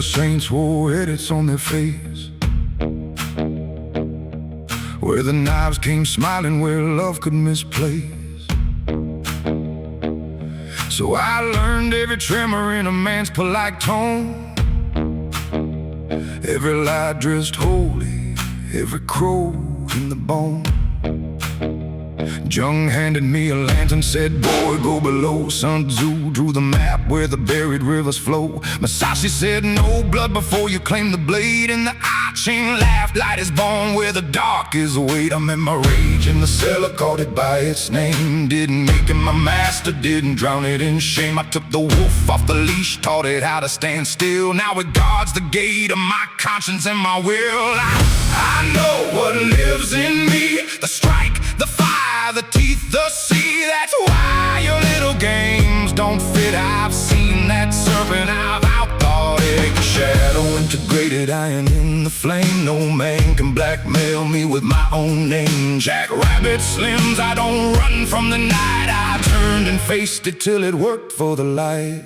the saints wore edits on their face, where the knives came smiling, where love could misplace. So I learned every tremor in a man's polite tone, every lie dressed holy, every crow in the bone. Jung handed me a lantern, said, boy, go below. Sun Tzu drew the map where the buried rivers flow. Masashi said, no blood before you claim the blade. And the I Ching laughed, light is born where the dark is await. I'm in my rage in the cellar, called it by its name. Didn't make it my master, didn't drown it in shame. I took the wolf off the leash, taught it how to stand still. Now it guards the gate of my conscience and my will. I know what lives in me, the strike, the fire, the teeth, the sea. That's why your little games don't fit. I've seen that serpent, I've outthought it. Shadow integrated, iron in the flame. No man can blackmail me with my own name. Jack Rabbit Slims, I don't run from the night. I turned and faced it till it worked for the light.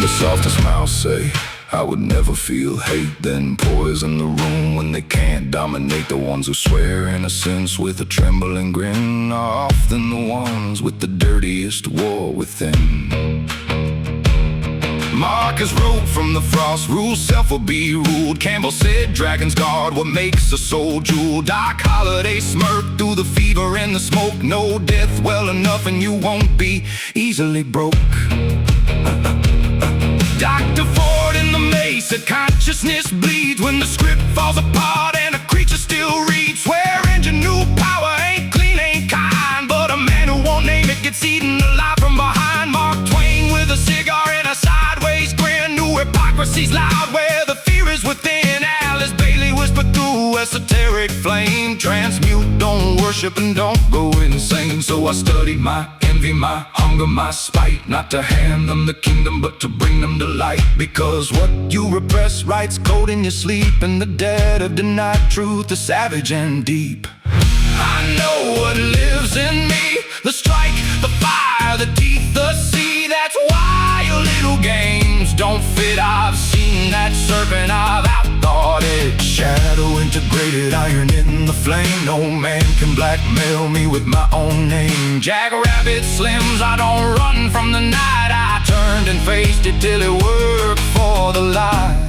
The softest mouths say I would never feel hate, then poison the room when they can't dominate. The ones who swear innocence with a trembling grin are often the ones with the dirtiest war within. Marcus wrote from the frost, rule self will be ruled. Campbell said dragons guard what makes a soul jewel. Doc Holliday smirked through the fever and the smoke. No death well enough and you won't be easily broke. Dr. Ford in the maze said consciousness bleeds when the script falls apart and a creature still reads. Swear engine new power ain't clean, ain't kind, but a man who won't name it gets eaten alive from behind. Mark Twain with a cigar and a sideways grin. New hypocrisy's loud where the fear is within. Alice Bailey whispered through esoteric flame. Transmute, don't worship and don't go insane. So I studied my envy, my hunger, my spite, not to hand them the kingdom but to bring them to light. Because what you repress writes code in your sleep, and the dead have denied truth, the savage and deep. I know what lives in me, the strike, the fire, the teeth, the sea. That's why your little games don't fit. I've seen that serpent, I've outthought it. Shadow integrated, iron in the flame. No man can blackmail me with my own name. Jack Rabbit Slims, I don't run from the night. I turned and faced it till it worked for the light.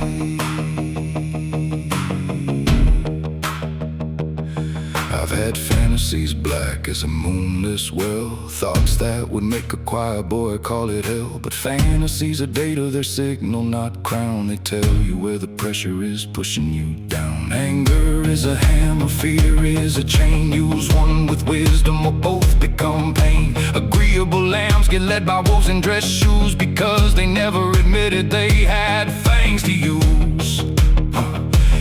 I've had fantasies black as a moonless well, thoughts that would make a choir boy call it hell. But fantasies are data, their signal, not crown. They tell you where the pressure is pushing you down. Anger is a hammer, fear is a chain. Use one with wisdom or both become pain. Agreeable lambs get led by wolves in dress shoes because they never admitted they had fangs to use.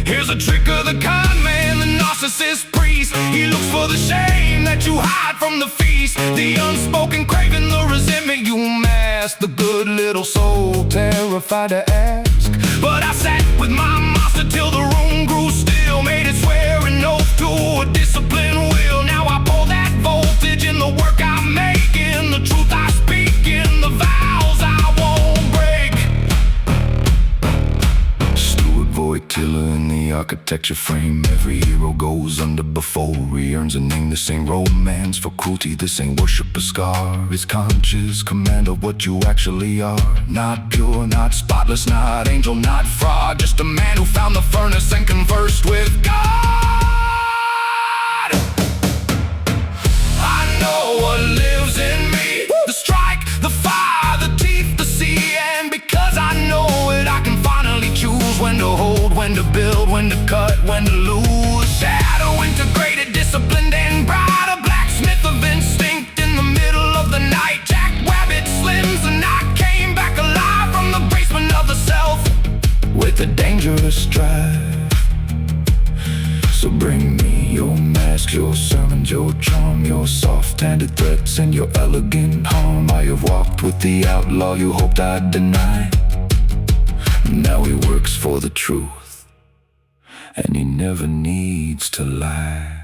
Here's a trick of the con man, the narcissist priest. He looks for the shame that you hide from the feast. The unspoken craving, the resentment you mask. The good little soul terrified to ask. But I sat with my monster till the room grew still. Made it swear an oath to a disciplined will. Now I pour that voltage in the work I make, in the truth I speak, in the vows I won't break. Stuart Voigtila in the architecture frame. Every hero goes under before he earns a name. This ain't romance for cruelty, this ain't worship a scar. It's conscious command of what you actually are. Not pure, not spotless, not angel, not fraud. Just a man who found the furnace and conversed with God. I know what lives in me, the strike, the fire, the teeth, the sea. And because I know it, I can finally choose when to hold, when to build, when to cut, when to lose. Shadow integrated, disciplined and bright. A blacksmith of instinct in the middle of the night. Jack Rabbit Slims and I came back alive from the basement of the self with a dangerous stride. So bring me your mask, your sermons, your charm, your soft-handed threats and your elegant harm. I have walked with the outlaw you hoped I'd deny. Now he works for the truth, and he never needs needs to lie.